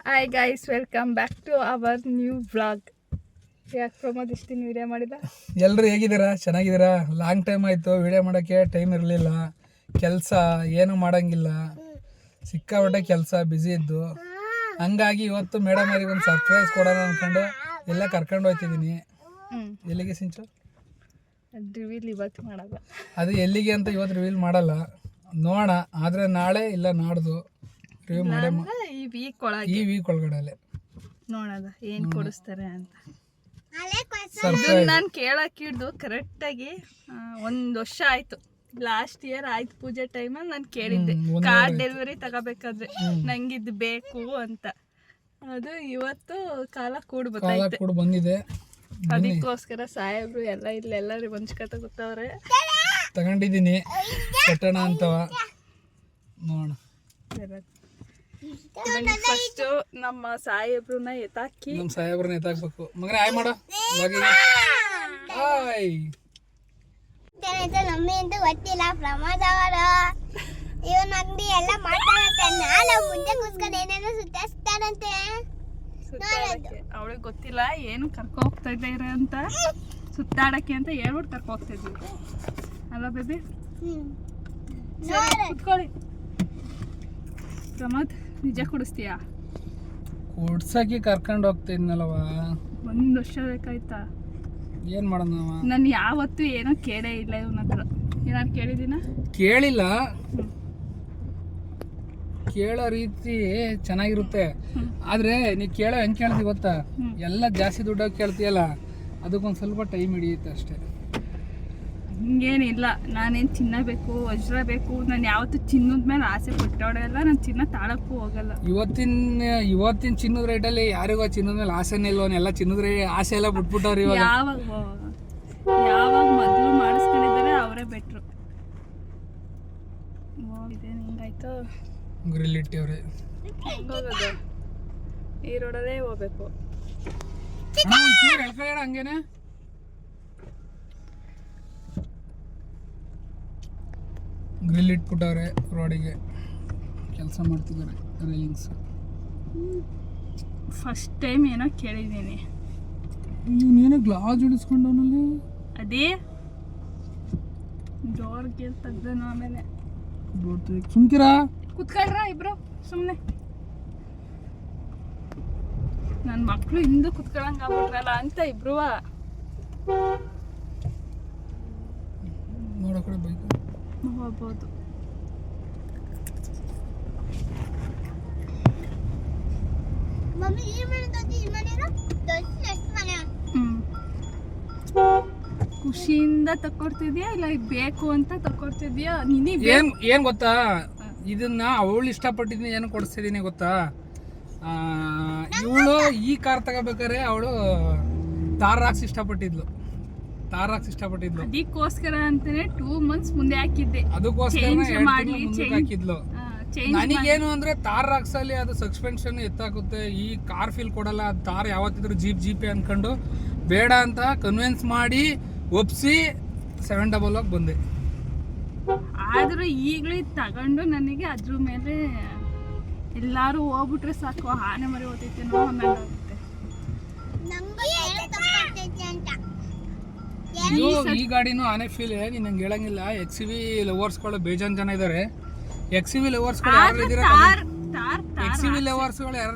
Hi guys, welcome back to our new vlog. ಯಾಕೆ ಪ್ರಮೋದ್ ಇಷ್ಟು ದಿನ ವಿಡಿಯೋ ಮಾಡಿದ? ಎಲ್ಲರೂ ಹೇಗಿದ್ದೀರಾ? ಚೆನ್ನಾಗಿದ್ದೀರಾ? ಲಾಂಗ್ ಟೈಮ್ ಆಯಿತು, ವಿಡಿಯೋ ಮಾಡೋಕ್ಕೆ ಟೈಮ್ ಇರಲಿಲ್ಲ. ಕೆಲಸ ಏನು ಮಾಡೋಂಗಿಲ್ಲ, ಸಿಕ್ಕಾಪಟ್ಟೆ ಕೆಲಸ ಬ್ಯುಸಿ ಇದ್ದು. ಹಂಗಾಗಿ ಇವತ್ತು ಮೇಡಮ್ ಅವರಿಗೆ ಒಂದು ಸರ್ಪ್ರೈಸ್ ಕೊಡೋಣ ಅಂದ್ಕೊಂಡು ಎಲ್ಲ ಕರ್ಕೊಂಡು ಹೋಗ್ತಿದ್ದೀನಿ. ಎಲ್ಲಿಗೆ ಸಿಂಚು? ರಿವೀಲ್ ಇವತ್ತು ಮಾಡಲ್ಲ. ಅದು ಎಲ್ಲಿಗೆ ಅಂತ ಇವತ್ತು ರಿವೀಲ್ ಮಾಡಲ್ಲ, ನೋಡೋಣ. ಆದರೆ ನಾಳೆ ಇಲ್ಲ ನಾಡ್ದು ರಿವ್ಯೂ ಮಾಡೇ ಈ ವೀಕ್ ಒಳಗಡೆ ನೋಡೋದ ಏನು ಕೊಡಿಸ್ತಾರೆ ಅಂತ. ಸರ್ಪ್ರೈಸ್ ನಾನು ಕೇಳಕ್ಕೆ ಹಿಡ್ದು ಕರೆಕ್ಟಾಗಿ 1 ವರ್ಷ ಆಯಿತು. ಲಾಸ್ಟ್ ಇಯರ್ ಆಯ್ತು ಪೂಜೆ ಟೈಮಲ್ಲಿ ನಾನು ಕೇಳಿದ್ದೆ ಕಾರ್ಡ್ ಡೆಲಿವರಿ ತಗೋಬೇಕಾದ್ರೆ ನಂಗಿದ್ದು ಬೇಕು ಅಂತ. ಅದು ಇವತ್ತು ಕಾಲ ಕೂಡ್ ಬಂದಿದೆ. ಅದಕ್ಕೋಸ್ಕರ ಸಾಹೇಬ್ರು ಎಲ್ಲ ಇಲ್ಲೆಲ್ಲರೂ ಹೊಂಚ್ಕತ ಗೊತ್ತವ್ರೆ. ತಗೊಂಡಿದ್ದೀನಿ ಕಟ್ಟೋಣ ಅಂತವ, ನೋಡೋಣ. ಫಸ್ಟ್ ನಮ್ಮ ಸಾಹೇಬ್ರನ್ನ ಎತ್ತಾಕಿ ನಮ್ಮ ಸಾಹೇಬ್ರನ್ನ ಎತ್ತಾಕ್ಬೇಕು. ಮಗನೇ ಆಯ್ ಮಾಡು ಹಾಯ್. ನಮ್ಮಿ ಅಂತ ಗೊತ್ತಿಲ್ಲ ಪ್ರಮೋದ್ ಅವರು ಇವನ್ ಅಂಗಡಿ ಎಲ್ಲ ಮಾತಾಡತ್ತೆ. ನಾಳೆ ಮುಂದೆ ಕೂತ್ಕೊಂಡು ಏನೇನೋ ಸುತ್ತಾಡ್ತಾರಂತೆ. ಅವಳಿಗೆ ಗೊತ್ತಿಲ್ಲ ಏನು ಕರ್ಕೊ ಹೋಗ್ತಾ ಇದ್ದಾರೆ ಅಂತ, ಸುತ್ತಾಡಕ್ಕೆ ಅಂತ ಹೇಳ್ಬಿಟ್ಟು ಕರ್ಕೊ ಹೋಗ್ತಾ ಇದ್ವಿ ಅಲ್ಲ ಬೇಬಿ? ಕುತ್ಕೊಳ್ಳಿ. ಪ್ರಮೋದ್ ನಿಜ ಕುಡಿಸ್ತೀಯಾ? ಕುಡ್ಸಕ್ಕೆ ಕರ್ಕೊಂಡು ಹೋಗ್ತಿದ್ನಲ್ವ. 1 ವರ್ಷ ಬೇಕಾಯ್ತಾ? ಏನ್ ಮಾಡೋಣ? ನಾನು ಯಾವತ್ತೂ ಏನೋ ಕೇಳೇ ಇಲ್ಲ ಇವನ ಹತ್ರ. ಏನಾದ್ರು ಕೇಳಿದ್ದೀನ? ಕೇಳಿಲ್ಲ. ಕೇಳೋ ರೀತಿ ಚೆನ್ನಾಗಿರುತ್ತೆ, ಆದ್ರೆ ನೀ ಕೇಳೋ ಹೆಂಗ್ ಕೇಳ್ತಿ ಗೊತ್ತಾ? ಎಲ್ಲ ಜಾಸ್ತಿ ದುಡ್ಡಾಗಿ ಕೇಳ್ತೀಯಲ್ಲ, ಅದಕ್ಕೊಂದು ಸ್ವಲ್ಪ ಟೈಮ್ ಹಿಡಿಯುತ್ತೆ ಅಷ್ಟೇ. ಹಿಂಗೇನಿಲ್ಲ, ನಾನೇನು ಚಿನ್ನ ಬೇಕು ವಜ್ರ ಬೇಕು, ನಾನು ಯಾವತ್ತೂ ಚಿನ್ನದ ಮೇಲೆ ಆಸೆ ಪಟ್ಟೋಡೆಲ್ಲ. ನಾನು ಚಿನ್ನ ತಾಳಕ್ಕೂ ಹೋಗಲ್ಲ. ಇವತ್ತಿನ ಚಿನ್ನದ ರೇಟಲ್ಲಿ ಯಾರಿಗೋ ಚಿನ್ನದ ಮೇಲೆ ಆಸೆನೇ ಇಲ್ವೋ? ಎಲ್ಲ ಚಿನ್ನದ ಆಸೆ ಎಲ್ಲ ಬಿಟ್ಬಿಟ್ಟವ್ರು ಇವಾಗ. ಯಾವಾಗ ಮೊದಲು ಮಾಡಿಸ್ಕೊಂಡಿದ್ದಾರೆ ಅವರೇ ಬೆಟ್ರು. ಇದೇನು ಹಿಂಗಾಯ್ತು? ಗ್ರಿಲ್ ಇಟ್ಟಿವ್ರೆ. ಹೋಗೋದು ಈ ರೋಡಲ್ಲೇ ಹೋಗ್ಬೇಕು. ಹಂಗೇನೆ ಗ್ರಿಲ್ ಇಟ್ಬಿಟ್ಟವ್ರೆ, ರೋಡಿಗೆ ಕೆಲಸ ಮಾಡ್ತಿದ್ದಾರೆ. ರೈಲಿಂಗ್ಸ್ ಫಸ್ಟ್ ಟೈಮ್ ಏನೋ ಕೇಳಿದ್ದೀನಿ. ಇವನೇನೋ ಗ್ಲಾಸ್ ಜೋಡಿಸ್ಕೊಂಡವನಲ್ಲಿ. ಅದೇ ಡೋರ್ಗೆ ತೆಗ್ದನು. ಆಮೇಲೆ ಸುಮ್ಕಿರಾ ಕುತ್ಕೊಳ್ರ ಇಬ್ರು ಸುಮ್ಮನೆ. ನನ್ನ ಮಕ್ಕಳು ಹಿಂದೆ ಕುತ್ಕೊಳಂಗ ಆಗ್ಬಿಟ್ರಲ್ಲ ಅಂತ ಇಬ್ರು ನೋಡೋ ಕಡೆ ಬೈಕ್ ಹೋಗ್ಬೋದು. ಖುಷಿಯಿಂದ ತಕೊಡ್ತಿದ್ಯಾ ಇಲ್ಲ ಬೇಕು ಅಂತ ತಕೊಡ್ತಿದ್ಯಾ? ಏನ್ ಗೊತ್ತಾ, ಇದನ್ನ ಅವಳು ಇಷ್ಟಪಟ್ಟಿದ್ದೀನಿ ಏನು ಕೊಡಿಸ್ತಿದ್ದೀನಿ ಗೊತ್ತಾ? ಇವಳು ಈ ಕಾರ್ ತಗೋಬೇಕಾರೆ ಅವಳು ತಾರಾಕ್ಸ್ ಇಷ್ಟಪಟ್ಟಿದ್ಲು. ಅದಕ್ಕೋಸ್ಕರ ಅಂತಾನೆ 2 months ಮುಂದೆ ಹಾಕಿದ್ದೆ. ಅದಕ್ಕೋಸ್ಕರ ಹಾಕಿದ್ಲು. ನನಗೇನು ಅಂದ್ರೆ ತಾರಾಕ್ಸ್ ಅಲ್ಲಿ ಅದು ಸಸ್ಪೆನ್ಷನ್ ಎತ್ತಾಗುತ್ತೆ, ಈ ಕಾರ್ ಫೀಲ್ ಕೊಡಲ್ಲ. ತಾರ್ ಯಾವತ್ತಿದ್ರು ಜೀಪೇ ಅನ್ಕೊಂಡು ಬೇಡ ಅಂತ ಕನ್ವಿನ್ಸ್ ಮಾಡಿ ಒಪ್ಸಿ 700 ಬಂದೆ. ಆದ್ರೂ ಈಗಲೂ ತಗೊಂಡು ನನಗೆ ಅದ್ರ ಮೇಲೆ ಎಲ್ಲಾರು ಹೋಗ್ಬಿಟ್ರೆ ಸಾಕು, ಆನೆ ಮರಿ ಓದೈತೇನೋ ಅನ್ನೋದಾಗುತ್ತೆ. ಈ ಗಾಡಿನೂ ಆನೆ ಫೀಲ್ ನೀನ್ ನಂಗೆ ಹೇಳಂಗಿಲ್ಲ. XUV ಲವರ್ಸ್ಗಳು ಬೇಜಾನ್ ಜನ ಇದಾರೆ. XUV ಲವರ್ಸ್ಗಳು ಯಾರು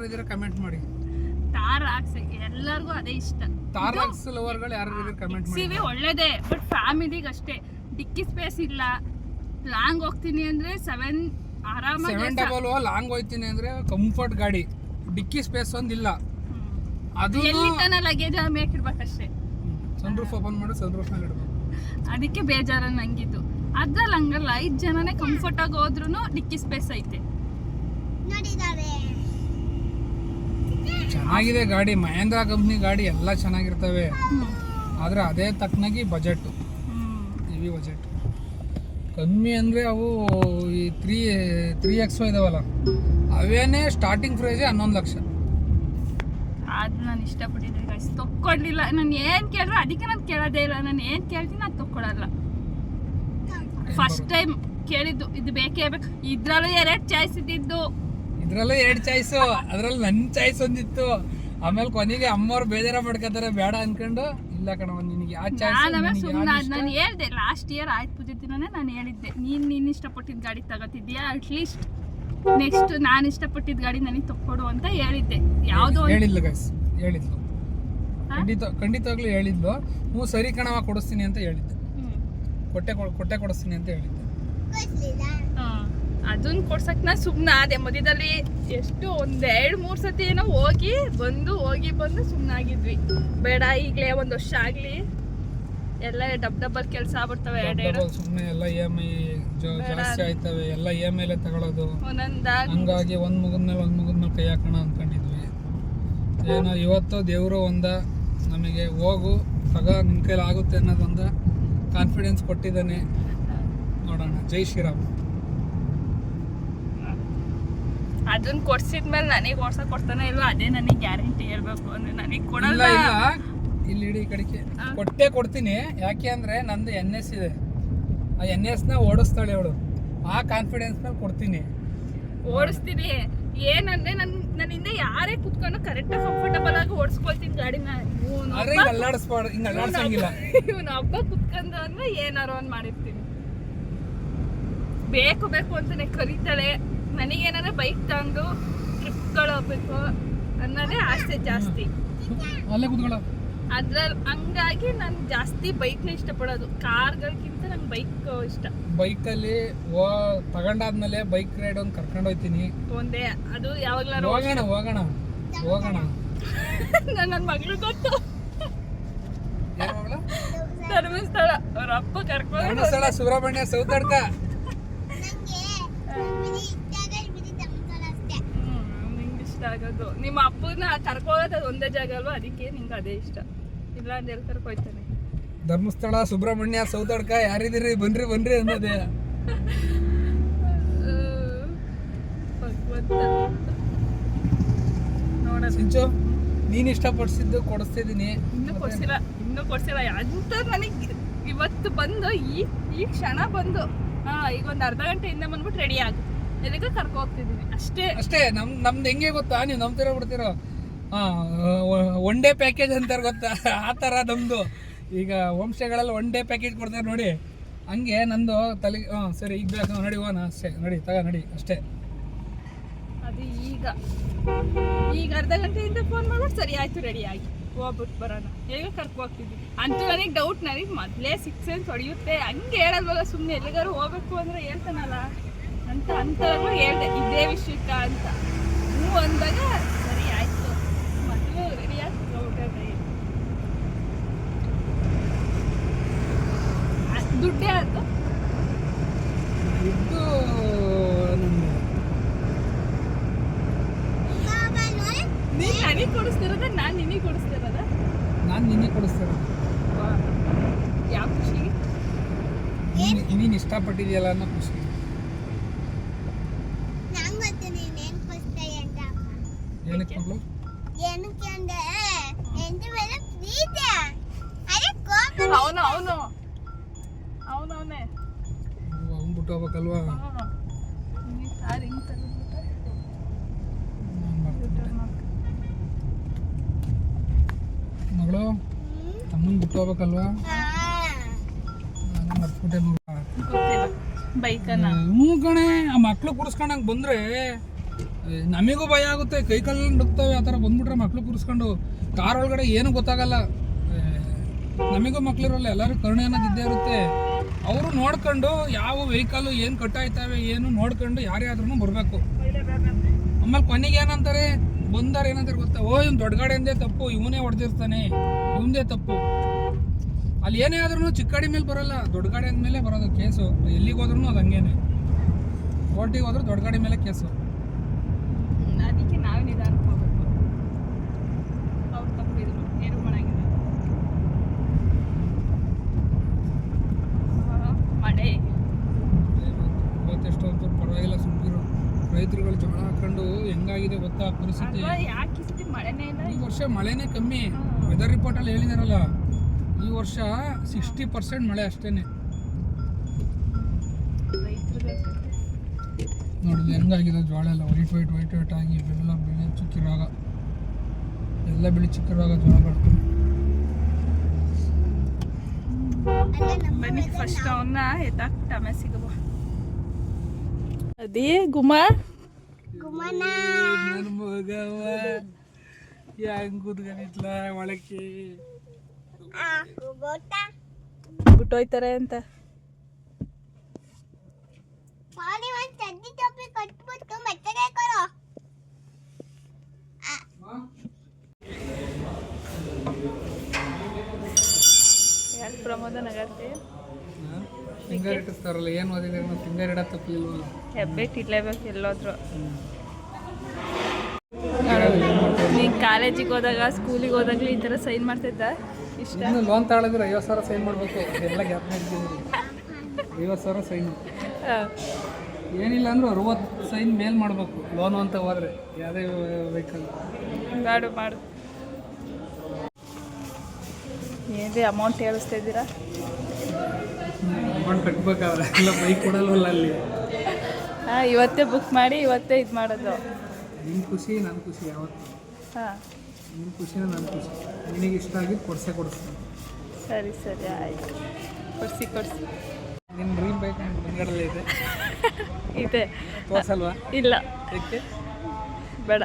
ಇದ್ದೀರಾ ಕಮೆಂಟ್ ಮಾಡಿ. ಎಲ್ಲರಿಗೂ ಅದೇ ಇಷ್ಟ. ತಾರಾಕ್ಸ್ ಲವರ್ಗಳು ಯಾರು ಇದ್ದೀರಾ ಕಮೆಂಟ್ ಮಾಡಿ. XUV ಒಳ್ಳೇದೇ, ಬಟ್ ಫ್ಯಾಮಿಲಿಗೆ ಅಷ್ಟೇ. ಡಿಕ್ಕಿ ಸ್ಪೇಸ್ ಇಲ್ಲ. ಲಾಂಗ್ ಹೋಗ್ತೀನಿ ಅಂದ್ರೆ 700 ಲಾಂಗ್ ಹೋಗ್ತೀನಿ ಅಂದ್ರೆ ಕಂಫರ್ಟ್ ಗಾಡಿ. ಡಿಕ್ಕಿ ಸ್ಪೇಸ್ ಒಂದಿಲ್ಲ. ಅದು ಲಗೇಜ್ ಮೇಕಿಡ್ಬೇಕಷ್ಟೇ. ಸನ್ರೂಫ್ ಓಪನ್ ಮಾಡಿ ಸನ್ರೂಫ್ ನಲ್ಲಿ ಇಡಬೇಕು. ಅದಕ್ಕೆ ಬೇಜಾರ ನಂಗಿದ್ದು. ಅದ್ರಲ್ಲಿ ಹಂಗಲ್ಲ, 5 ಜನನೇ ಕಂಫರ್ಟ್ ಆಗಿ ಹೋದ್ರೂ ಡಿಕ್ಕಿ ಸ್ಪೇಸ್ ಐತೆ. ಚೆನ್ನಾಗಿದೆ ಗಾಡಿ. ಮಹೇಂದ್ರ ಕಂಪ್ನಿ ಗಾಡಿ ಎಲ್ಲ ಚೆನ್ನಾಗಿರ್ತವೆ, ಆದ್ರೆ ಅದೇ ತಕ್ಕನಾಗಿ ಬಜೆಟ್, ಹೆವಿ ಬಜೆಟ್. ಕಮ್ಮಿ ಅಂದ್ರೆ ಅವು ಈ 3XO ಇದಾವಲ್ಲ, ಅವೇನೇ ಸ್ಟಾರ್ಟಿಂಗ್ ಪ್ರೈಸ್ 11 ಲಕ್ಷ. ಅದು ನಾನು ಇಷ್ಟಪಟ್ಟಿದ್ದೆ ಗೈಸ್, ತಕ್ಕೊಡ್ಲಿಲ್ಲ. ನಾನು ಏನು ಕೇಳಿದ್ರೆ ಅದಕ್ಕೆ ನಾನು ಕೇಳೋದೇ ಇಲ್ಲ. ನಾನು ಏನು ಕೇಳ್ತೀನಿ ಅದು ತಕ್ಕೊಡಲ್ಲ. ಫಸ್ಟ್ ಟೈಮ್ ಕೇಳಿದ್ದು ಇದು ಬೇಕೇ ಬೇಕು. ಇದ್ರಲ್ಲೂ 2 ಚಾಯ್ಸ್ ಇದ್ದಿದ್ದು. ಇದ್ರಲ್ಲೇ 2 ಚಾಯ್ಸು, ಅದ್ರಲ್ಲಿ ನನ್ನ ಚಾಯ್ಸ್ ಒಂದಿತ್ತು. ಆಮೇಲೆ ಕೊನೆಗೆ ಅಮ್ಮವ್ರು ಬೇಜಾರ ಮಾಡ್ಕೊತಾರೆ ಬೇಡ ಅನ್ಕೊಂಡು, ಇಲ್ಲ ಕಣವ ನಿನಗೆ ಯಾವ ಚಾಯ್ಸ್. ನಾನು ಹೇಳ್ದೆ ಲಾಸ್ಟ್ ಇಯರ್ ಆಯ್ತು ಪೂಜೆ ದಿನನೇ ನಾನು ಹೇಳಿದ್ದೆ, ನೀನು ಇಷ್ಟಪಟ್ಟಿದ್ದ ಗಾಡಿ ತಗೋತಿದ್ಯಾ, ಅಟ್ಲೀಸ್ಟ್ ನೆಕ್ಸ್ಟ್ ನಾನು ಇಷ್ಟಪಟ್ಟಿದ್ದ ಗಾಡಿ ನನಗೆ ತಕ್ಕೊಡು ಅಂತ ಹೇಳಿದ್ದೆ. ಯಾವುದೋ ಹೇಳಿದ್ಲು ಗೈಸ್, ಹೇಳಿದ್ಲು, ಖಂಡಿತವಾಗ್ಲೂ ಹೇಳಿದ್ಲು. ಹ್ಞೂ ಸರಿ ಕಣವ ಕೊಡಿಸ್ತೀನಿ ಅಂತ ಹೇಳಿದ್ದೆ, ಕೊಟ್ಟೆ ಕೊಡಿಸ್ತೀನಿ ಅಂತ ಹೇಳಿದ್ದೆ. ಅದನ್ನ ಕೊಡ್ಸಕ್ ನಾ ಸುಮ್ಮನೆ ಆದೆ. ಮಧ್ಯದಲ್ಲಿ ಎಷ್ಟು 1-2-3 ಸತಿ ಏನೋ ಹೋಗಿ ಬಂದು ಸುಮ್ಮನಾಗಿದ್ವಿ. ಬೇಡ ಈಗಲೇ 1 ವರ್ಷ ಆಗ್ಲಿ, ಎಲ್ಲ ಡಬಲ್ ಕೆಲಸ ಆಗ್ಬಿಡ್ತವೆ. ಸುಮ್ಮನೆ ಎಲ್ಲ EMI ಜಾಸ್ತಿ ಆಯ್ತವೆ, ಎಲ್ಲ EMI ತಗೊಳ್ಳೋದು. ಒಂದೊಂದಾಗಿ ಹಂಗಾಗಿ ಒಂದ್ ಮುಗಿದ್ಮೇಲೆ ಕೈ ಹಾಕೋಣ ಅನ್ಕೊಂಡಿದ್ವಿ. ಏನೋ ಇವತ್ತು ದೇವರು ನಮಗೆ ಹೋಗು ತಗ ನಿನ್ ಕೈಲಿ ಆಗುತ್ತೆ ಅನ್ನೋದೊಂದು ಕಾನ್ಫಿಡೆನ್ಸ್ ಕೊಟ್ಟಿದ್ದಾನೆ. ನೋಡೋಣ. ಜೈ ಶ್ರೀರಾಮ್. ಅದನ್ನ ಕೊಡ್ಸಿದ್ಮೇಲೆ ನನಗೆ ಓಡ್ಸಕ್ ಕೊಡ್ತಾನೆ ಇಲ್ವಾ ಅದೇ ನನಗೆ ಗ್ಯಾರಂಟಿ ಹೇಳ್ಬೇಕು ಅಂದ್ರೆ ನನಗೆ ಕೊಡಲ್ಲ. ಇಲ್ಲ ಇಲ್ಲಿ ಇಡೀ ಕಡೆಗೆ ಕೊಟ್ಟೆ ಕೊಡ್ತೀನಿ. ಯಾಕೆ ಅಂದ್ರೆ ನಂದು NS ಇದೆ, ಆ NS ನ ಓಡಿಸ್ತಾಳೆ ಅವಳು, ಆ ಕಾನ್ಫಿಡೆನ್ಸ್ ಮೇಲೆ ಕೊಡ್ತೀನಿ. ಓಡಿಸ್ತೀನಿ ಏನಂದ್ರೆ ನನ್ನ ಹಿಂದೆ ಯಾರೇ ಕುತ್ಕೊಂಡು ಕರೆಕ್ಟಾಗಿ ಕಂಫರ್ಟಬಲ್ ಆಗಿ ಓಡಿಸ್ಕೊಳ್ತೀನಿ ಗಾಡಿನ. ಆದ್ರೆ ಹಿಂಗೆ ಅಲ್ಲಾಡಿಸಂಗಿಲ್ಲ. ಇವನು ಹಬ್ಬ ಕುತ್ಕೊಂಡು ಅಂದ್ರೆ ಏನಾರು ಒಂದು ಮಾಡಿರ್ತೀನಿ. ಬೇಕು ಅಂತಾನೆ ಕರೀತಾಳೆ. ನನಗೇನಾರ ಬೈಕ್ ತಗೊಂಡು ಟ್ರಿಪ್ಗಳು ಹೋಗ್ಬೇಕು ಅನ್ನೋದೇ ಆಸೆ ಜಾಸ್ತಿ. ಅಲ್ಲೇ ಕೂತ್ಕೊಳ್ಳೋ. ಅದ್ರಲ್ಲಿ ಹಂಗಾಗಿ ನಾನು ಜಾಸ್ತಿ ಬೈಕ್ನ ಇಷ್ಟಪಡೋದು, ಕಾರ್ಗಳಿಗಿಂತ ನಂಗೆ ಬೈಕ್ ಇಷ್ಟ. ಬೈಕಲ್ಲಿ ತಗೊಂಡಾದ್ಮೇಲೆ ಬೈಕ್ ರೈಡ್ ಒಂದು ಕರ್ಕೊಂಡು ಹೋಗ್ತೀನಿ. ಒಂದೇ ಅದು ಯಾವಾಗ್ಲಾರು ಹೋಗೋಣ. ನನ್ನ ಮಗಳು ಗೊತ್ತು, ಧರ್ಮಸ್ಥಳ ಅವ್ರ ಅಪ್ಪ ಕರ್ಕೊಂಡು ಧರ್ಮಸ್ಥಳ ಸುಬ್ರಹ್ಮಣ್ಯ ಸೌತಡ್ಕ. ನಿಂಗೆ ಇಷ್ಟ ಆಗೋದು ನಿಮ್ಮ ಅಪ್ಪನ ಕರ್ಕೊಳ್ಳೋದು ಒಂದೇ ಜಾಗ ಅಲ್ವಾ, ಅದಕ್ಕೆ ನಿಂಗೆ ಅದೇ ಇಷ್ಟ. ಇಲ್ಲ ಅಂದ್ರೆ ಎಲ್ಲಿ ಕರ್ಕೊಯ್ತಾನೆ. ಧರ್ಮಸ್ಥಳ ಸುಬ್ರಹ್ಮಣ್ಯ ಸೌತಡ್ಕ ಯಾರಿದ್ದೀರಿ ಬನ್ರಿ ಅನ್ನೋದೇ. ನೋಡೋದು ಸಿಂಚು ನೀನ್ ಇಷ್ಟಪಡಿಸಿದ್ದು ಕೊಡಿಸ್ತಿದ್ದೀನಿ. ಇನ್ನೂ ಕೊಡ್ಸಿಲ್ಲ ಅಂತ ನನಗೆ ಇವತ್ತು ಬಂದು ಈ ಕ್ಷಣ ಬಂದು ಈಗ ಒಂದು ಅರ್ಧ ಗಂಟೆ ಹಿಂದೆ ಬಂದ್ಬಿಟ್ಟು ರೆಡಿ ಆಗು, ಎಲ್ಲಿಗೆ ಕರ್ಕೊ ಹೋಗ್ತಿದ್ದೀನಿ ಅಷ್ಟೇ. ನಮ್ದು ಹೆಂಗೆ ಗೊತ್ತಾ, ನೀವು ನಂಬ್ತಿರೋ ಬಿಡ್ತಿರೋ 1 ಡೇ ಪ್ಯಾಕೇಜ್ ಅಂತಾರೆ ಗೊತ್ತಾ, ಆ ಥರ ನಮ್ಮದು. ಈಗ ಹೋಮ್ ಸ್ಟೇಗಳಲ್ಲಿ 1 ಡೇ ಪ್ಯಾಕೇಜ್ ಕೊಡ್ತಾರೆ ನೋಡಿ, ಹಂಗೆ ನಂದು ತಲೆ ಸರಿ ಈಗ ಬೇಕು ನಡಿ ಹೋಗೋಣ ಅಷ್ಟೇ, ನಡಿ ಅಷ್ಟೇ. ಅದು ಈಗ ಅರ್ಧ ಗಂಟೆಯಿಂದ ಫೋನ್ ಮಾಡ್ಬಿಟ್ಟು ಸರಿ ಆಯ್ತು ರೆಡಿ ಆಗಿ ಹೋಗ್ಬಿಟ್ಟು ಬರೋಣ, ಹೇಗ ಕರ್ಕೊ ಹೋಗ್ತಿದ್ವಿ ಅಂತೂ. ನನಗೆ ಡೌಟ್, ನನಗೆ ಮೊದಲೇ 6 ಸೆನ್ಸ್ ಹೊಡೆಯುತ್ತೆ. ಹಂಗೆ ಹೇಳಲ್ವಲ್ಲ, ಸುಮ್ಮನೆ ಎಲ್ಲಿಗಾರು ಹೋಗ್ಬೇಕು ಅಂದ್ರೆ ಹೇಳ್ತಾನಲ್ಲ ಅಂತವರೆಗೂ ಹೇಳ್ದೆ ಇದೇ ವಿಷಯಕ್ಕ ಅಂತ. ಹ್ಞೂ ಅಂದಾಗ ಸರಿ ಆಯ್ತು, ಮೊದಲು ರೆಡಿ ಆಗಿ ದುಡ್ಡೇ ಆಯ್ತು. ದುಡ್ಡು ನೀನು ನನಗೆ ಕೊಡಿಸ್ತಿರೋದ, ನಾನು ನಿನಗೆ ಕೊಡಿಸ್ತಿರೋದ? ನಾನು ನಿನಗೆ ಕೊಡಿಸ್ತಿರೋದು. ಯಾವ ಖುಷಿಗೆ? ನೀನು ಇಷ್ಟಪಟ್ಟಿದೆಯಲ್ಲ ಅನ್ನೋ ಖುಷಿ. ಏನಕ್ಕೆ ಮಗಳು? ಅವನವನೇ ಅವ್ನು ಬಿಟ್ಟು ಹೋಗ್ಬೇಕಲ್ವಾ. ಮಗಳು ತಮ್ಮನ್ ಬಿಟ್ಟು ಹೋಗ್ಬೇಕಲ್ವಾ, ನಾನು ಮರ್ತ್ಬಿಟ್ಟೆ ಬೈಕನ್ನ. ಹ್ಞೂ ಕಣೆ, ಆ ಮಕ್ಳು ಕೂರಿಸ್ಕೊಂಡಂಗೆ ಬಂದ್ರೆ ನಮಗೂ ಭಯ ಆಗುತ್ತೆ, ಕೈ ಕಾಲು ನುಗ್ತವೆ. ಆ ಥರ ಬಂದ್ಬಿಟ್ರೆ ಮಕ್ಳು ಕೂರಿಸ್ಕೊಂಡು ಕಾರ್ ಒಳಗಡೆ ಏನು ಗೊತ್ತಾಗಲ್ಲ. ನಮಗೂ ಮಕ್ಳಿರಲ್ಲ, ಎಲ್ಲರೂ ಕರುಣೆ ಅನ್ನೋದು ಇದ್ದೇ ಇರುತ್ತೆ. ಅವರು ನೋಡ್ಕೊಂಡು ಯಾವ ವೆಹಿಕಲ್ ಏನು ಕಟ್ಟಾಯ್ತವೆ ಏನು ನೋಡ್ಕೊಂಡು ಯಾರ್ಯಾದ್ರೂ ಬರಬೇಕು. ಆಮೇಲೆ ಕೊನೆಗೆ ಏನಂತಾರೆ ಬಂದಾರ ಏನಂತಾರೆ ಗೊತ್ತಾ, ಇವ್ನು ದೊಡ್ಡ ಗಾಡಿ ಅಂದೇ ತಪ್ಪು, ಇವನೇ ಹೊಡೆದಿರ್ತಾನೆ, ಇವಂದೇ ತಪ್ಪು. ಅಲ್ಲಿ ಏನೇ ಆದ್ರೂ ಚಿಕ್ಕ ಗಾಡಿ ಮೇಲೆ ಬರೋಲ್ಲ, ದೊಡ್ಡ ಗಾಡಿ ಅಂದಮೇಲೆ ಬರೋದು ಕೇಸು. ಎಲ್ಲಿಗೆ ಹೋದ್ರೂ ಅದು ಹಂಗೇನೆ, ಕೋರ್ಟಿಗೆ ಹೋದ್ರೂ ದೊಡ್ಡ ಗಾಡಿ ಮೇಲೆ ಕೇಸು. ಅದಕ್ಕೆ ನಾವೇ ನಿಧಾನಕ್ಕೆ ಹೋಗ್ಬೇಕು. ಅವ್ರು ತಪ್ಪಿದ್ರು, ಏನು ಮಾಡಂಗಿಲ್ಲ. ಮಳೆ ಇವತ್ತೆಷ್ಟು ಅಂತ ಪರವಾಗಿಲ್ಲ, ಸುಮ್ಮನಿರು. ರೈತರುಗಳು ಜೋಳ ಹಾಕೊಂಡು ಹೆಂಗಾಗಿದೆ ಗೊತ್ತಾ ಪರಿಸ್ಥಿತಿ. ಯಾಕೆ ಈ ಮಳೆನೇ ಇಲ್ಲ ಈ ವರ್ಷ ಮಳೆನೇ ಕಮ್ಮಿ. ವೆದರ್ ರಿಪೋರ್ಟಲ್ಲಿ ಹೇಳಿದಾರಲ್ಲ, ಈ ವರ್ಷ 60% ಮಳೆ ಅಷ್ಟೇನೆ. ನೋಡಿ ಹೆಂಗಾಗಿದೆ ಜೋಳ ಎಲ್ಲ ವೈಟ್ ಆಗಿ ಇವೆಲ್ಲ ಬೆಳೆ ಚುಕ್ಕಿ ರೋಗ, ಎಲ್ಲ ಬೆಳೆ ಚುಕ್ಕಿ ರೋಗ ಜೋಳಗಳು. ಬನ್ನಿ ಫಸ್ಟ್ ಅವನ್ನ ಎತ್ತಾಕ್ಬಿಟ್ಟು ಆಮೇಲೆ ಸಿಗಬ. ಅದೇ ಗುಮ ಗುಮ್ಮನ ನನ್ನ ಮಗವ ಹೆಂಗ್ ಕೂತ್ಕೊಂಡಿತ್ಲ ಒಳಕ್ಕೆ ಗೊತ್ತಾ ಬಿಟ್ಟೋಯ್ತಾರೆ ಅಂತ. ಪಾಲಿ ಒಂದು ಚಡ್ಡಿ ಟೋಪಿ ಕಟ್ಬಿಟ್ಟು ಮೆತ್ತಗೆ ಕೊಡು. ಯಾಕೆ ಪ್ರಮೋದ ನಗರ್ತಿ ಫಿಂಗರ್ ಇಟ್ಟಿಸ್ತಾರಲ್ಲ, ಏನು ಓದಿದ್ರೆ ಫಿಂಗರ್ ಇಡ ತಪ್ಪಲಿಲ್ವಲ್ಲ. ಹೆಬ್ಬೆಟ್ ಇಡ್ಲೇಬೇಕು ಎಲ್ಲೋದ್ರು. ನೀನು ಕಾಲೇಜಿಗೆ ಹೋದಾಗ ಸ್ಕೂಲಿಗೆ ಹೋದಾಗಲೂ ಈ ಥರ ಸೈನ್ ಮಾಡ್ತಿದ್ದ? ಇಷ್ಟ ಇನ್ನು ಲೋನ್ ತಗೊಳಿದ್ರೆ 50,000 ಸೈನ್ ಮಾಡಬೇಕು. ಎಲ್ಲ ಗ್ಯಾಪ್ ಮಾಡಿದ್ದೀನಿ 50,000 ಸೈನು. ಏನಿಲ್ಲ ಅಂದರೂ 60 ಸೈನ್ ಮೇಲ್ ಮಾಡಬೇಕು ಲೋನು ಅಂತ ಹೋದರೆ ಯಾವುದೇ ವೆಹಿಕಲ್. ಮಾಡು ಏನ್ರಿ ಅಮೌಂಟ್ ಹೇಳಿಸ್ತಾ ಇದ್ದೀರಾ? ಅಮೌಂಟ್ ಕಟ್ಬೇಕಾದ್ರೆ ಎಲ್ಲ ಬೈಕ್ ಕೊಡಲ್ವಲ್ಲ ಅಲ್ಲಿ. ಇವತ್ತೇ ಬುಕ್ ಮಾಡಿ ಇವತ್ತೇ ಇದು ಮಾಡೋದು. ನಿನ್ನ ಖುಷಿ ನನ್ನ ಖುಷಿ ಯಾವತ್ತು. ಹಾಂ ನಿನ್ನ ಖುಷಿನ ನನ್ನ ಖುಷಿ. ನಿನಗೆ ಇಷ್ಟ ಆಗಿದ್ದು ಕೊಡಿಸ್ತೀನಿ. ಸರಿ ಆಯಿತು, ಕೊಡಿಸಿ. ನಿನ್ನ ಡ್ರೀಮ್ ಬೈಕ್ ನನ್ನ ಬಂಗಾರಲ್ಲೇ ಇದೆ. ಇದೆ ತೋರ್ಸಲ್ವಾ? ಇಲ್ಲ, ಏಕೆ ಬೇಡ.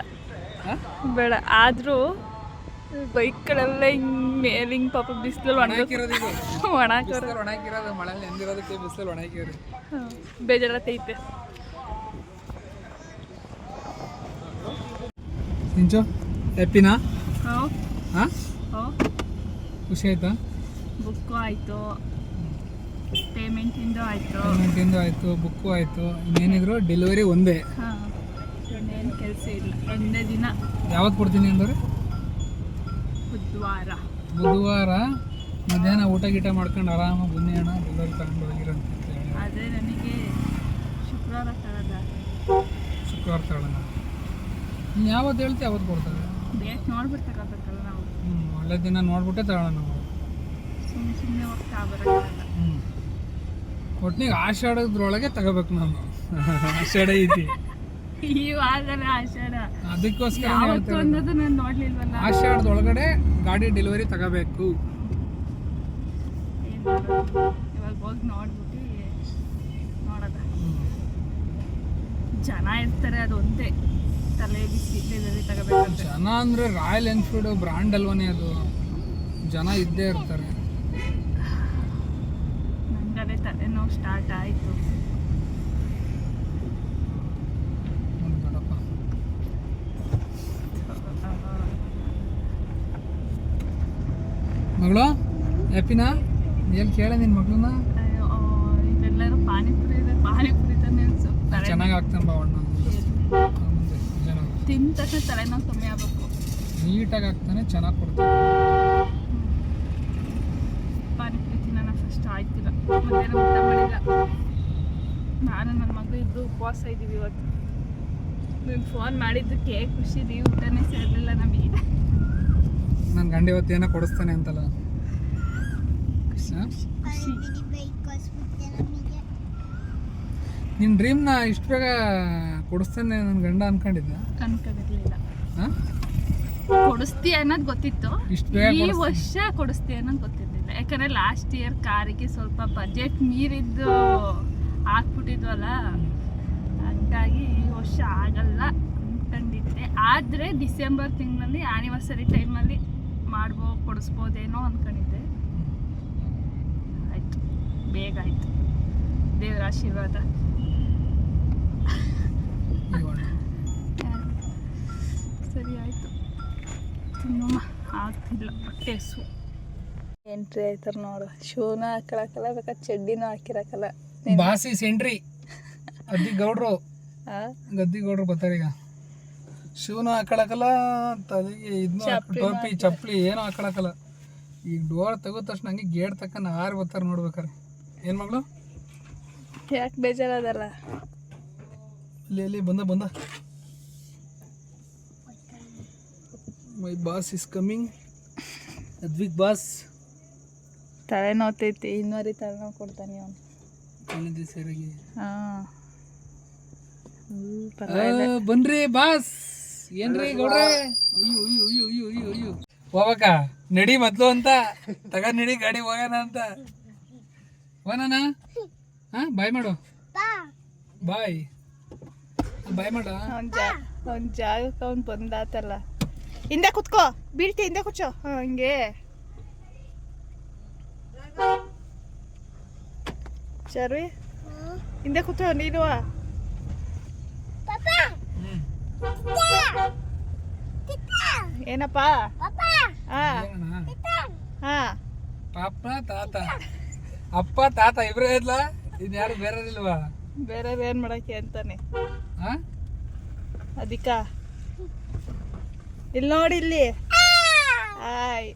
ಆದರೂ ಬೈಕ್ಗಳೆಲ್ಲ ಹಿಂಗೆ ಪಾಪ ಬಿಸಿಲಲ್ಲಿ ಒಣಗಿರೋದು ಇದು. ಒಣಾಕೋರು ಒಣಗಿರೋದು ಮಳೆಯಲ್ಲಿ ನೆಂದಿರೋದಕ್ಕೆ ಬಿಸಿಲಲ್ಲಿ ಒಣಗಿರೋದು. ಬೇಜಾರತ್ತೈತೆ. ಸಿಂಚು ಹ್ಯಾಪಿನಾ? ಹಾಂ ಖುಷಿ ಆಯ್ತಾ? ಬುಕ್ಕು ಆಯಿತು, ಪೇಮೆಂಟಿಂದು ಆಯಿತು, ಬುಕ್ಕು ಆಯಿತು. ಇನ್ನೇನಿದ್ರು ಡೆಲಿವರಿ ಒಂದೇ. ಹಾಂ, ಇನ್ನೇನು ಕೆಲಸ ಇಲ್ಲ. ಒಂದೇ ದಿನ. ಯಾವತ್ತು ಕೊಡ್ತೀನಿ ಅಂದರೆ ಬುಧವಾರ ಮಧ್ಯಾಹ್ನ ಊಟ ಗೀಟ ಮಾಡ್ಕೊಂಡು ಆರಾಮಾಗಿ ಬನ್ನಿ ಅಣ್ಣ ಡೆಲಿವರಿ ತಗೊಂಡು ಹೋಗಿರೋ ಅಂತ ಹೇಳಿ. ಅದೇ ನನಗೆ ಶುಕ್ರವಾರ ತಗೊಳ್ಳೋಣ. ನೀನು ಯಾವತ್ತು ಹೇಳ್ತೀವಿ ಯಾವತ್ತು ಕೊಡ್ತಾರೆ. ಡೇಟ್ ನೋಡ್ಬಿಟ್ಟು ತಗೋಬೇಕಲ್ಲ ನಾವು. ಒಳ್ಳೆ ದಿನ ನೋಡ್ಬಿಟ್ಟೆ ತಗೊಳ್ಳೋಣ ನಾವು. ಸುಮ್ಮನೆ ಹೋಗ್ತಾ ಬರೋಲ್ಲ. ಒಟ್ಟಿಗೆ ಆಷಾಢದ್ರೊಳಗೆ ತಗೋಬೇಕು ನಾನು. ಆಷಾಢ ಐತಿ ಇವಾಗಲೇ ಆಷಾಢ, ಅದಕ್ಕೋಸ್ಕರ ಯಾವತ್ತು ಅನ್ನೋದು ನಾನು ನೋಡ್ಲಿಲ್ವಲ್ಲ. ಆಷಾಢದೊಳಗಡೆ ಗಾಡಿ ಡೆಲಿವರಿ ತಗೋಬೇಕು. ಇವಾಗ ಹೋಗಿ ನೋಡ್ಬಿಟ್ಟು ನೋಡೋದ. ಜನ ಇರ್ತಾರೆ, ಅದು ಒಂದೇ ತಲೆ ಬಿಸಿ ಡೆಲಿವರಿ ತಗೋಬೇಕು. ಜನ ಅಂದರೆ ರಾಯಲ್ ಎನ್ಫೀಲ್ಡ್ ಬ್ರ್ಯಾಂಡ್ ಅಲ್ವನೇ ಅದು, ಜನ ಇದ್ದೇ ಇರ್ತಾರೆ. ನನಗದೇ ತಲೆನೋವು ಸ್ಟಾರ್ಟ್ ಆಯಿತು. ಮಗಳು ಹ್ಯಾಪಿನಾ? ಎಲ್ಲಿ ಕೇಳ ನಿನ್ನ ಮಗಳನ್ನ? ಇದೆಲ್ಲರೂ ಪಾನಿಪುರಿ ತಾನೆ ಅನ್ಸು. ಚೆನ್ನಾಗಿ ಆಗ್ತಾನೆ ಬಾವಣ್ಣ. ತಿಂದ ತಕ್ಷಣ ತಲೆನೋವು ಕಮ್ಮಿ ಆಗಬೇಕು. ನೀಟಾಗಿ ಆಗ್ತಾನೆ, ಚೆನ್ನಾಗಿ ಕೊಡ್ತಾನೆ. ಪಾನಿಪುರಿ ತಿನ್ನೋಣ ಫಸ್ಟ್. ಆಯ್ತಿಲ್ಲ, ಮಧ್ಯಾಹ್ನ ಊಟ ಮಾಡಿಲ್ಲ. ನಾನು ನನ್ನ ಮಗಳು ಇಬ್ಬರು ಉಪವಾಸ ಇದ್ದೀವಿ ಇವತ್ತು. ನೀನು ಫೋನ್ ಮಾಡಿದ್ದಕ್ಕೆ ಖುಷಿಲಿ ಊಟನೇ ಸೇರಲಿಲ್ಲ ನಮಗೆ. ನನ್ನ ಗಂಡ ಇವತ್ತು ಏನೋ ಕೊಡಿಸ್ತಾನೆ ಅಂತಲ್ಲ. ನಿನ್ನ ಡ್ರೀಮ್ನ ಇಷ್ಟು ಬೇಗ ಕೊಡಿಸ್ತಾನೆ ನನ್ನ ಗಂಡ ಅನ್ಕೊಂಡಿದ್ದ? ಅನ್ಕೊಂಡಿರ್ಲಿಲ್ಲ. ಕೊಡಿಸ್ತೀಯ ಅನ್ನೋದು ಗೊತ್ತಿತ್ತು, ಇಷ್ಟು ಬೇಗ ಈ ವರ್ಷ ಕೊಡಿಸ್ತೀಯ ಅನ್ನೋದು ಗೊತ್ತಿರಲಿಲ್ಲ. ಯಾಕಂದರೆ ಲಾಸ್ಟ್ ಇಯರ್ ಕಾರಿಗೆ ಸ್ವಲ್ಪ ಬಜೆಟ್ ಮೀರಿದ್ದು ಹಾಕ್ಬಿಟ್ಟಿದ್ವಲ್ಲ, ಹಾಗಾಗಿ ಈ ವರ್ಷ ಆಗಲ್ಲ ಅಂದ್ಕೊಂಡಿದ್ದೆ. ಆದರೆ ಡಿಸೆಂಬರ್ ತಿಂಗಳಲ್ಲಿ ಆ್ಯನಿವರ್ಸರಿ ಟೈಮಲ್ಲಿ ಕೊಡಿಸ್ಬೋದೇನೋ ಅಂದ್ಕೊಂಡಿದ್ದೆ. ಆಯಿತು, ಬೇಗ ಆಯಿತು, ದೇವರ ಆಶೀರ್ವಾದ. ಸರಿ ಆಯಿತು, ತಿನ್ನೋಣ. ಆಗ್ತಿಲ್ಲ, ಹೊಟ್ಟೆ ಹಸು. ಎಂಟ್ರಿ ಆಯ್ತಾರೆ ನೋಡು. ಶೂನ ಹಾಕೊಳಕಲ್ಲ, ಬೇಕಾದ್ರೆ ಚಡ್ಡಿನೂ ಹಾಕಿರಕಲ್ಲ. ಬಾಸಿ ಸೆಂಟ್ರಿ ಗದ್ದಿಗೌಡ್ರು ಬರ್ತಾರೆ ಈಗ. ಶೂನು ಹಾಕೊಳಕಲ್ಲ, ತಲೆಗೆ ಇದನ್ನು ಟೋಪಿ ಚಪ್ಪಲಿ ಏನೂ ಹಾಕೊಳಕಲ್ಲ. ಈಗ ಡೋರ್ ತೆಗೆದ ತಕ್ಷಣ ಹಂಗೆ ಗೇಟ್ ತಕ್ಕ ಹಾರಿ ಬರ್ತಾರೆ ನೋಡ್ಬೇಕಾರೆ. ಏನು ಮಗಳು? ಯಾಕೆ ಬೇಜಾರದಲ್ಲ? ಅಲ್ಲಿ ಬಂದ ಮೈ boss is coming. Advik boss ಬನ್ರಿ ಬಾಸ್. ಏನ್ರಿ ಗೌಡ್ರೆ? ಅಯ್ಯೋ ಹೋಗಕ್ಕ ನಡಿ ಮೊದ್ಲು ಅಂತ ತಗೊಂಡ್ ನಡಿ ಗಾಡಿ ಹೋಗೋಣ ಅಂತ. ಹೋಗೋಣ? ಹಾ ಬಾಯ್ ಮಾಡು. ಬಾಯ್ ಬಾಯ್ ಮಾಡ. ಅವ್ನ ಜಾಗಕ್ಕೆ ಅವ್ನು ಬಂದಾತಲ್ಲ. ಹಿಂದೆ ಕುತ್ಕೋ, ಬೀಳ್ತಿ, ಹಿಂದೆ ಕೂಚೋ. ಹಂಗೆ ಶರ್ವಿ ಹಿಂದೆ ಕೂತೋ ನೀನು. ಏನಪ್ಪ? ಹಾ ಹಾ ಪಾಪ ತಾತ ಅಪ್ಪ ತಾತ ಇಬ್ರೇ ಇದ್ಲ, ಇನ್ ಯಾರು ಬೇರೆ ಇಲ್ವಾ? ಬೇರೆ ಏನ್ ಮಾಡಕ್ಕೆ ಅಂತಾನೆ. ಹಾ ಅದಿಕ ಇಲ್ಲಿ ನೋಡಿ, ಇಲ್ಲಿ. ಆಯ್,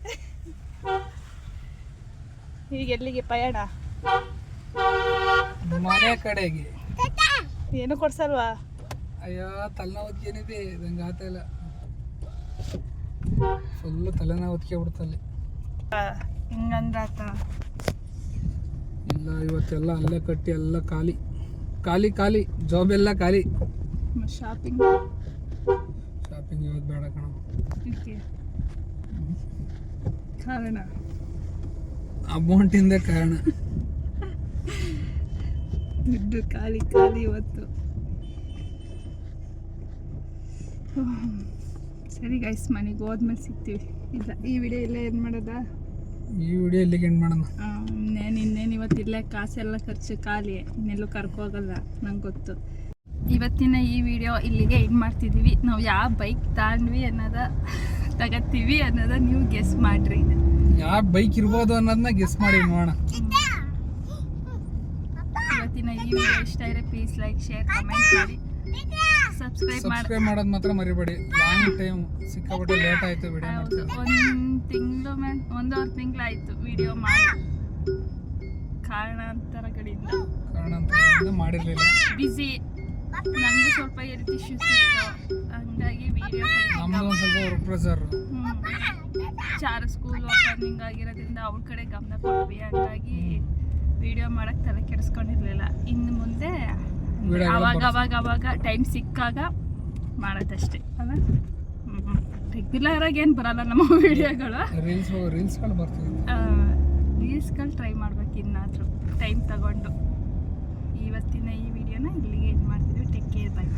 ಈಗ ಎಲ್ಲಿಗೆ ಪಯಣ? ಮನೆ ಕಡೆಗೆ. ಏನು ಕೊಡ್ಸಲ್ವಾ? ಅಯ್ಯೋ ತಲೆನೋವು ಏನಿದೆ ನಂಗೆ ಆತ ಇಲ್ಲ, ಫುಲ್ಲು ತಲೆನೋವು ಹೊತ್ಕೆ ಬಿಡ್ತಲ್ಲಿ. ಹಿಂಗಂದ್ರಾತ. ಇಲ್ಲ ಇವತ್ತೆಲ್ಲ ಅಲ್ಲೇ ಕಟ್ಟಿ ಎಲ್ಲ ಖಾಲಿ ಖಾಲಿ ಖಾಲಿ, ಜಾಬ್ ಎಲ್ಲ ಖಾಲಿ. ಶಾಪಿಂಗ್ ಶಾಪಿಂಗ್ ಇವತ್ತು ಬೇಡ ಕಣ. ಕಾರಣ ಅಮೌಂಟಿಂದ ಕಾರಣ. ದುಡ್ಡು ಖಾಲಿ ಖಾಲಿ ಇವತ್ತು. ಸರಿ ಗೈಸ್, ಮನೆಗೆ ಹೋದ್ಮೇಲೆ ಸಿಗ್ತೀವಿ. ಇಲ್ಲ, ಈ ವಿಡಿಯೋ ಇಲ್ಲೇ ಏನು ಮಾಡೋದ? ಈ ವಿಡಿಯೋ ಇಲ್ಲಿಗೆ ಎಂಡ್ ಮಾಡೋಣ. ಇನ್ನೇನು ಇವತ್ತು ಇಲ್ಲೇ ಕಾಸೆಲ್ಲ ಖರ್ಚು ಖಾಲಿ, ಇನ್ನೆಲ್ಲೂ ಕರ್ಕೋಗಲ್ಲ, ನಂಗೆ ಗೊತ್ತು. ಇವತ್ತಿನ ಈ ವಿಡಿಯೋ ಇಲ್ಲಿಗೆ ಎಂಡ್ ಮಾಡ್ತಿದ್ದೀವಿ. ನಾವು ಯಾವ ಬೈಕ್ ತಗೋತೀವಿ ಅನ್ನೋದ ನೀವು ಗೆಸ್ ಮಾಡ್ರಿ. ಯಾವ ಬೈಕ್ ಇರ್ಬೋದು ಅನ್ನೋದನ್ನ ಗೆಸ್ ಮಾಡಿ ನೋಡೋಣ. ಇವತ್ತಿನ ಈ ವಿಡಿಯೋ ಇಷ್ಟ ಇದ್ರೆ ಪ್ಲೀಸ್ ಲೈಕ್, ಶೇರ್, ಕಮೆಂಟ್ ಮಾಡಿ, ಸಬ್ಸ್ಕ್ರೈಬ್ ಮಾಡೋದು ಮಾತ್ರ ಮರಿಬೇಡಿ. ಲಾಂಗ್ ಟೈಮ್ ಸಿಕ್ಕಾಪಟ್ಟೆ ಲೇಟ್ ಆಯ್ತು ವಿಡಿಯೋ ಹೌದು, ಒಂದೂವರೆ ತಿಂಗಳಾಯ್ತು ವಿಡಿಯೋ ಮಾಡಿ, ಕಾರಣಾಂತರಗಳಿಂದ ಮಾಡಿರ್ಲಿಲ್ಲ. ಬಿಸಿ, ನಮಗೂ ಸ್ವಲ್ಪ ಹೆಲ್ತ್ ಇಶ್ಯೂಸ್ ಇತ್ತು, ಹಂಗಾಗಿ ವಿಡಿಯೋ ನಮ್ದು ಒಂದು ಸ್ವಲ್ಪ ವರ್ಕ್ ಪ್ರೆಷರ್. ಚಾರು ಸ್ಕೂಲ್ ಓಪನಿಂಗ್ ಆಗಿರೋದ್ರಿಂದ ಅವ್ರ ಕಡೆ ಗಮನ ಕೊಟ್ವಿ, ಹಂಗಾಗಿ ವಿಡಿಯೋ ಮಾಡಕ್ಕೆ ತಲೆ ಕೆಡಿಸ್ಕೊಂಡಿರ್ಲಿಲ್ಲ. ಇನ್ನು ಮುಂದೆ ಅವಾಗ ಟೈಮ್ ಸಿಕ್ಕಾಗ ಮಾಡೋದಷ್ಟೇ ಅಲ್ಲ. ರೆಗ್ಯುಲರ್ ಆಗಿ ಏನು ಬರಲ್ಲ ನಮ್ಮ ವಿಡಿಯೋಗಳು. ರೀಲ್ಸ್ಗಳು ಬರ್ತೀವಿ, ರೀಲ್ಸ್ಗಳು ಟ್ರೈ ಮಾಡ್ಬೇಕು ಇನ್ನಾದರೂ ಟೈಮ್ ತಗೊಂಡು. ಇವತ್ತಿನ ಈ ವಿಡಿಯೋನ ಇಲ್ಲಿಗೆ ಎಂಡ್ ಮಾಡ್ತಿದ್ವಿ. ಟೇಕ್ ಕೇರ್, ಬಾಯ್.